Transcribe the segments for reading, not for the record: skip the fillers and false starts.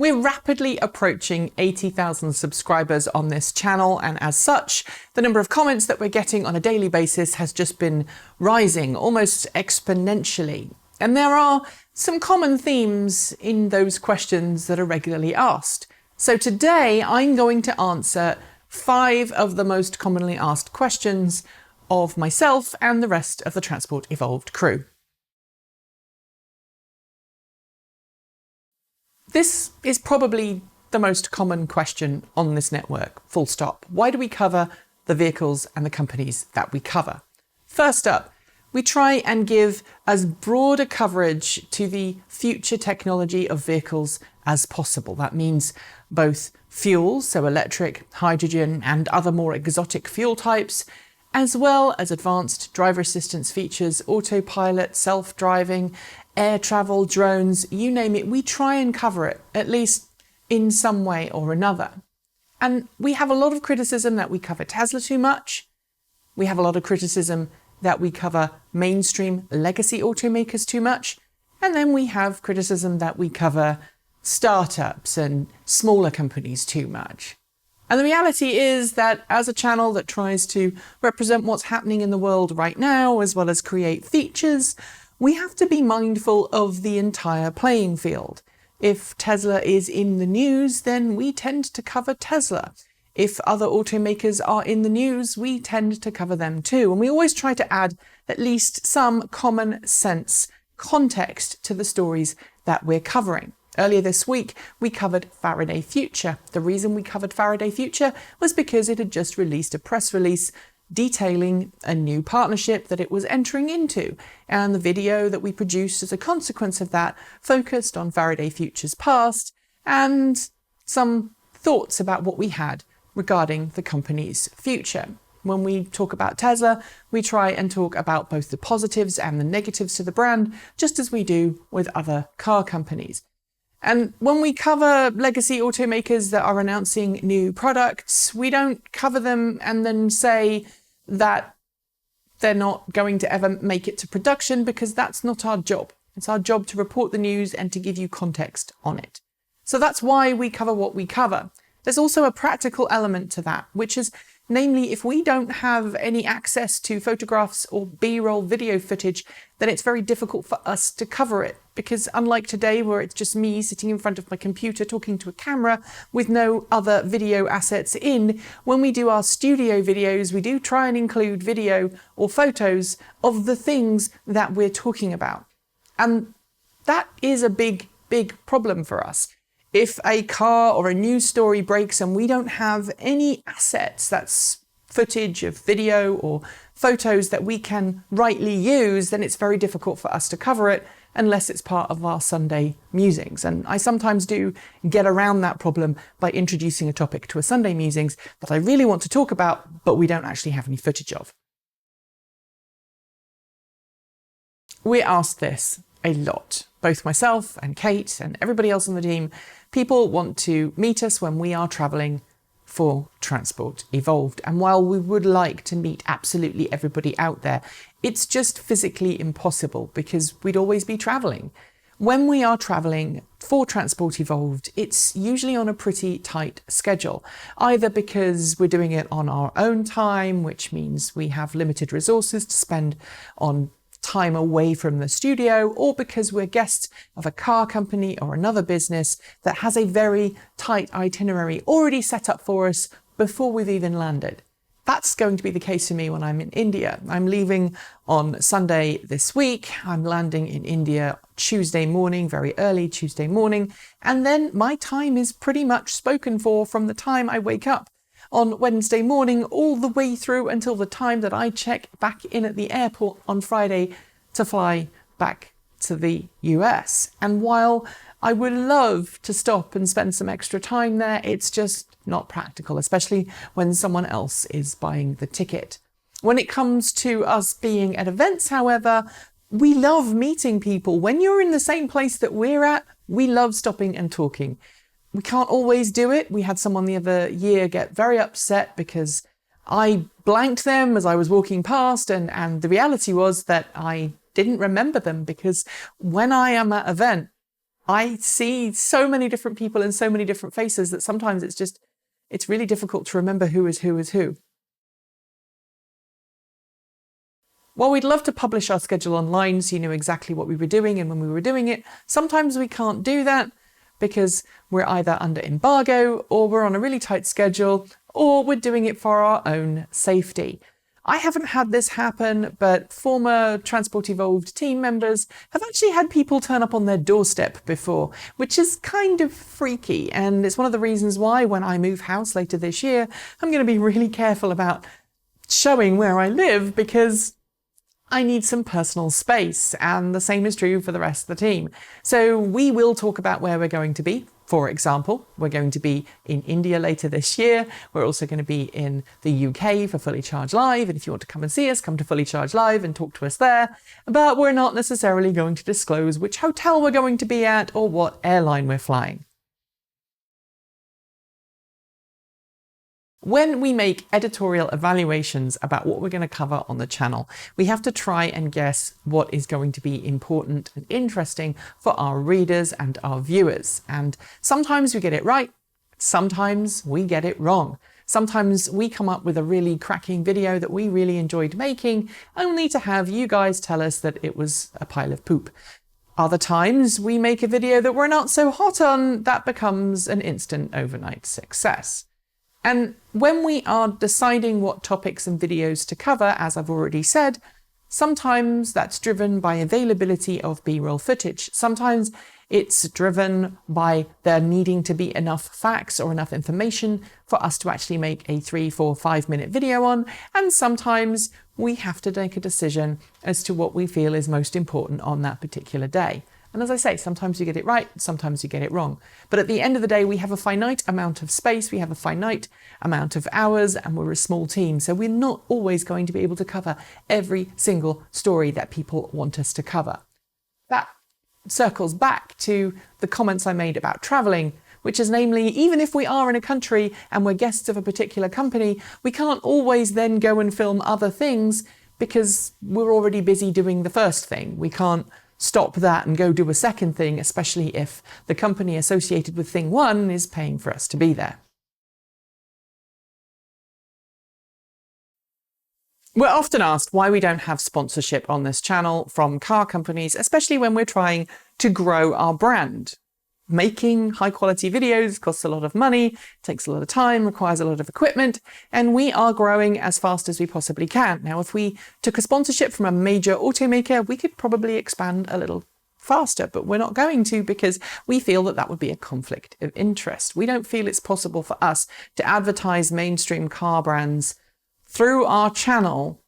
We're rapidly approaching 80,000 subscribers on this channel, and as such, the number of comments that we're getting on a daily basis has just been rising almost exponentially. And there are some common themes in those questions that are regularly asked. So today I'm going to answer 5 of the most commonly asked questions of myself and the rest of the Transport Evolved crew. This is probably the most common question on this network, full stop. Why do we cover the vehicles and the companies that we cover? First up, we try and give as broad a coverage to the future technology of vehicles as possible. That means both fuels, so electric, hydrogen, and other more exotic fuel types, as well as advanced driver assistance features, autopilot, self-driving, air travel, drones, you name it. We try and cover it, at least in some way or another. And we have a lot of criticism that we cover Tesla too much. We have a lot of criticism that we cover mainstream legacy automakers too much. And then we have criticism that we cover startups and smaller companies too much. And the reality is that as a channel that tries to represent what's happening in the world right now, as well as create features, we have to be mindful of the entire playing field. If Tesla is in the news, then we tend to cover Tesla. If other automakers are in the news, we tend to cover them too. And we always try to add at least some common sense context to the stories that we're covering. Earlier this week, we covered Faraday Future. The reason we covered Faraday Future was because it had just released a press release detailing a new partnership that it was entering into. And the video that we produced as a consequence of that focused on Faraday Future's past and some thoughts about what we had regarding the company's future. When we talk about Tesla, we try and talk about both the positives and the negatives to the brand, just as we do with other car companies. And when we cover legacy automakers that are announcing new products, we don't cover them and then say that they're not going to ever make it to production, because that's not our job. It's our job to report the news and to give you context on it. So that's why we cover what we cover. There's also a practical element to that, which is namely, if we don't have any access to photographs or B-roll video footage, then it's very difficult for us to cover it. Because unlike today, where it's just me sitting in front of my computer talking to a camera with no other video assets in, when we do our studio videos, we do try and include video or photos of the things that we're talking about. And that is a big, big problem for us. If a car or a news story breaks and we don't have any assets, that's footage of video or photos that we can rightly use, then it's very difficult for us to cover it unless it's part of our Sunday musings. And I sometimes do get around that problem by introducing a topic to a Sunday musings that I really want to talk about, but we don't actually have any footage of. We're asked this a lot, both myself and Kate and everybody else on the team. People want to meet us when we are traveling for Transport Evolved. And while we would like to meet absolutely everybody out there, it's just physically impossible because we'd always be traveling. When we are traveling for Transport Evolved, it's usually on a pretty tight schedule, either because we're doing it on our own time, which means we have limited resources to spend on time away from the studio, or because we're guests of a car company or another business that has a very tight itinerary already set up for us before we've even landed. That's going to be the case for me when I'm in India. I'm leaving on Sunday this week. I'm landing in India Tuesday morning, very early Tuesday morning, and then my time is pretty much spoken for from the time I wake up on Wednesday morning all the way through until the time that I check back in at the airport on Friday to fly back to the US. And while I would love to stop and spend some extra time there, it's just not practical, especially when someone else is buying the ticket. When it comes to us being at events, however, we love meeting people. When you're in the same place that we're at, we love stopping and talking. We can't always do it. We had someone the other year get very upset because I blanked them as I was walking past, and the reality was that I didn't remember them, because when I am at an event, I see so many different people and so many different faces that sometimes it's really difficult to remember who is who. While we'd love to publish our schedule online so you knew exactly what we were doing and when we were doing it, sometimes we can't do that because we're either under embargo or we're on a really tight schedule or we're doing it for our own safety. I haven't had this happen, but former Transport Evolved team members have actually had people turn up on their doorstep before, which is kind of freaky. And it's one of the reasons why when I move house later this year, I'm going to be really careful about showing where I live because I need some personal space, and the same is true for the rest of the team. So we will talk about where we're going to be. For example, we're going to be in India later this year. We're also going to be in the UK for Fully Charged Live, and if you want to come and see us, come to Fully Charged Live and talk to us there. But we're not necessarily going to disclose which hotel we're going to be at or what airline we're flying. When we make editorial evaluations about what we're going to cover on the channel, we have to try and guess what is going to be important and interesting for our readers and our viewers. And sometimes we get it right, sometimes we get it wrong. Sometimes we come up with a really cracking video that we really enjoyed making, only to have you guys tell us that it was a pile of poop. Other times we make a video that we're not so hot on, that becomes an instant overnight success. And when we are deciding what topics and videos to cover, as I've already said, sometimes that's driven by availability of B-roll footage. Sometimes it's driven by there needing to be enough facts or enough information for us to actually make a 3, 4, 5 minute video on. And sometimes we have to make a decision as to what we feel is most important on that particular day. And as I say, sometimes you get it right, sometimes you get it wrong. But at the end of the day, we have a finite amount of space, we have a finite amount of hours, and we're a small team. So we're not always going to be able to cover every single story that people want us to cover. That circles back to the comments I made about traveling, which is namely, even if we are in a country and we're guests of a particular company, we can't always then go and film other things because we're already busy doing the first thing. We can't stop that and go do a second thing, especially if the company associated with thing one is paying for us to be there. We're often asked why we don't have sponsorship on this channel from car companies, especially when we're trying to grow our brand. Making high quality videos costs a lot of money, takes a lot of time, requires a lot of equipment, and we are growing as fast as we possibly can. Now, if we took a sponsorship from a major automaker, we could probably expand a little faster, but we're not going to because we feel that that would be a conflict of interest. We don't feel it's possible for us to advertise mainstream car brands through our channel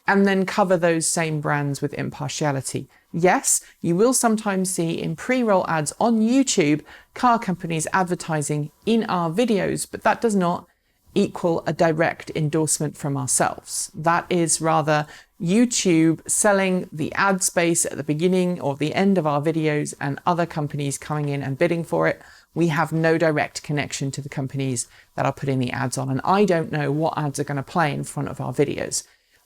and then cover those same brands with impartiality. Yes, you will sometimes see in pre-roll ads on YouTube car companies advertising in our videos, but that does not equal a direct endorsement from ourselves. That is rather YouTube selling the ad space at the beginning or the end of our videos and other companies coming in and bidding for it. We have no direct connection to the companies that are putting the ads on, and I don't know what ads are going to play in front of our videos.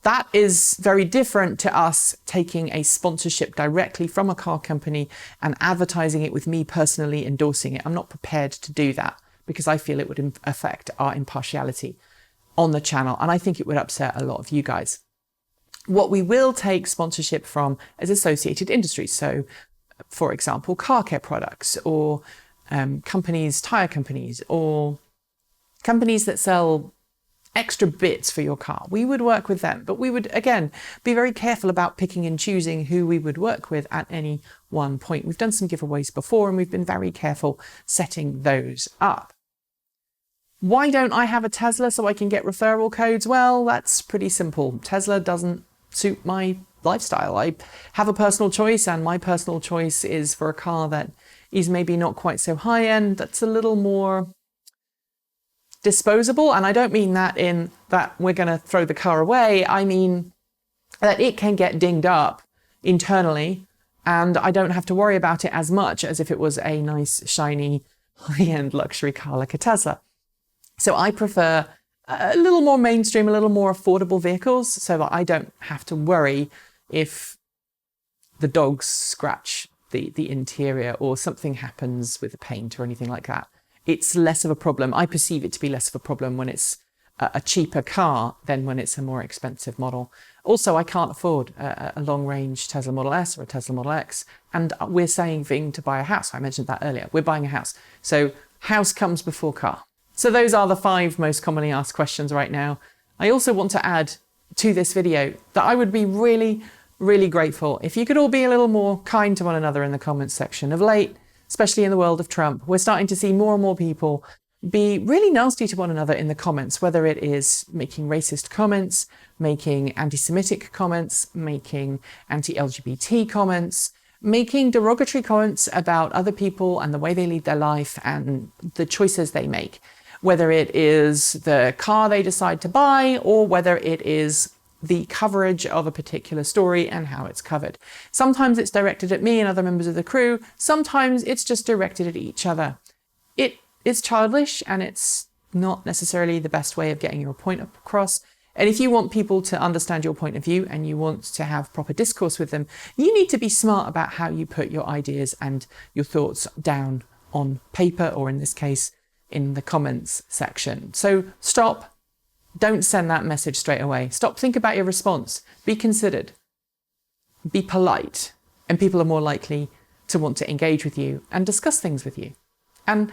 That is very different to us taking a sponsorship directly from a car company and advertising it with me personally endorsing it. I'm not prepared to do that because I feel it would affect our impartiality on the channel, and I think it would upset a lot of you guys. What we will take sponsorship from is associated industries. So, for example, car care products or companies, tire companies, or companies that sell extra bits for your car. We would work with them, but we would, again, be very careful about picking and choosing who we would work with at any one point. We've done some giveaways before and we've been very careful setting those up. Why don't I have a Tesla so I can get referral codes? Well, that's pretty simple. Tesla doesn't suit my lifestyle. I have a personal choice, and my personal choice is for a car that is maybe not quite so high end, that's a little more disposable. And I don't mean that in that we're going to throw the car away. I mean that it can get dinged up internally and I don't have to worry about it as much as if it was a nice, shiny, high-end luxury car like a Tesla. So I prefer a little more mainstream, a little more affordable vehicles so that I don't have to worry if the dogs scratch the interior, or something happens with the paint or anything like that, it's less of a problem. I perceive it to be less of a problem when it's a cheaper car than when it's a more expensive model. Also, I can't afford a long-range Tesla Model S or a Tesla Model X, and we're saving to buy a house. I mentioned that earlier. We're buying a house. So house comes before car. So those are the 5 most commonly asked questions right now. I also want to add to this video that I would be really, really grateful if you could all be a little more kind to one another in the comments section. Of late, especially in the world of Trump, we're starting to see more and more people be really nasty to one another in the comments, whether it is making racist comments, making anti-Semitic comments, making anti-LGBT comments, making derogatory comments about other people and the way they lead their life and the choices they make, whether it is the car they decide to buy or whether it is the coverage of a particular story and how it's covered. Sometimes it's directed at me and other members of the crew. Sometimes it's just directed at each other. It's childish and it's not necessarily the best way of getting your point across. And if you want people to understand your point of view and you want to have proper discourse with them, you need to be smart about how you put your ideas and your thoughts down on paper, or in this case, in the comments section. So stop. Don't send that message straight away. Stop, think about your response. Be considered. Be polite. And people are more likely to want to engage with you and discuss things with you. And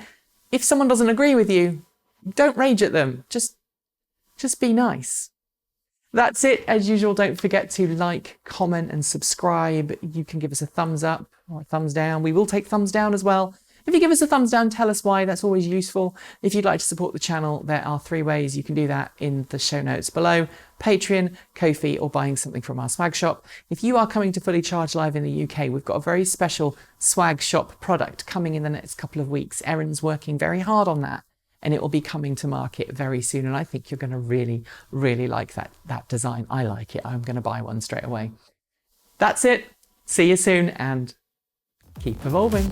if someone doesn't agree with you, don't rage at them. Just be nice. That's it. As usual, don't forget to like, comment and subscribe. You can give us a thumbs up or a thumbs down. We will take thumbs down as well. If you give us a thumbs down, tell us why. That's always useful. If you'd like to support the channel, there are 3 ways you can do that in the show notes below: Patreon, Ko-fi, or buying something from our swag shop. If you are coming to Fully Charged Live in the UK, we've got a very special swag shop product coming in the next couple of weeks. Erin's working very hard on that, and it will be coming to market very soon. And I think you're going to really, really like that design. I like it. I'm going to buy one straight away. That's it. See you soon and keep evolving.